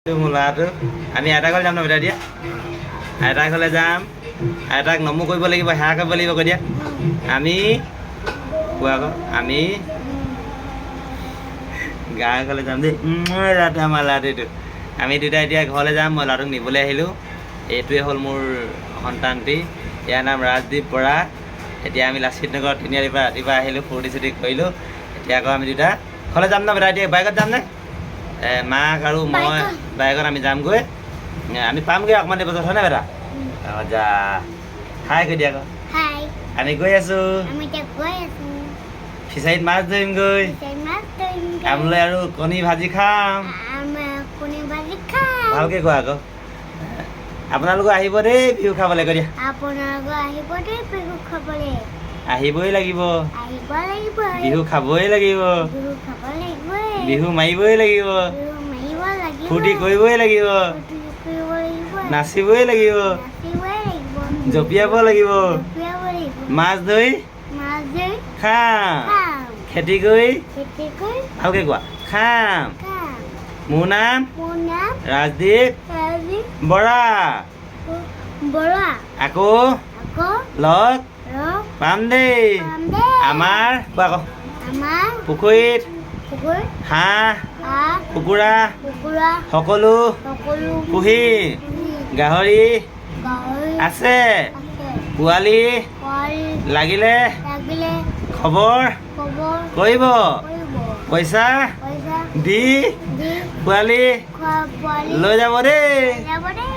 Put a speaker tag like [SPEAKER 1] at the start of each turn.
[SPEAKER 1] মূলাটো আমি আইতা ঘৰলৈ যাম ন বেটা দিয়া আইতা ঘৰলৈ যাম আইতাক নমো কৰিব লাগিব সেৱা কৰিব লাগিব কৈ দিয়া আমি কোৱা আকৌ আমি গাঁৱৰ ঘৰলৈ যাম দেই ৰাতি আমাৰ ল'ৰাটো আমি দুটা এতিয়া ঘৰলৈ যাম মই ল'ৰাটোক নিবলৈ আহিলোঁ এইটোৱে হ'ল মোৰ সন্তানটি ইয়াৰ নাম ৰাজদ্বীপ বৰা এতিয়া আমি লাচিত নগৰ তিনিআলিৰ পৰা ৰাতিপুৱা আহিলোঁ ফূৰ্তি চূৰ্তি কৰিলোঁ এতিয়া আকৌ আমি দুটা ঘৰলৈ যাম ন বেটা এতিয়া বাইকত যাম নে মাক আৰু মই বাইকত আমি যামগৈ আমি পামগৈ অকণমান দেৰি পাছত হয়নে বেটা অঁ যা হাই কৈ দিয়া আকৌ আমি গৈ আছোঁ ফিচাৰীত মাছ ধৰিমগৈ আমলৈ আৰু কণী ভাজি খাম ভালকৈ কোৱা আকৌ আপোনালোকে আহিব দেই বিহু খাবলৈ কৈ দিয়া আহিবই লাগিব বিহু খাবই লাগিব বিহু মাৰিবই লাগিব ফূৰ্তি কৰিবই লাগিব নাচিবই লাগিব জঁপিয়াব লাগিব মাছ ধৰি খাম খেতি কৰি ভালকৈ কোৱা খাম মোৰ নাম ৰাজদ্বীপ বৰা আকৌ লগ পাম দেই আমাৰ কোৱা আকৌ পুখুৰীত হাঁহ কুকুৰা সকলো পুহি গাহৰি আছে পোৱালি লাগিলে খবৰ কৰিব পইচা দি পোৱালি লৈ যাব দেই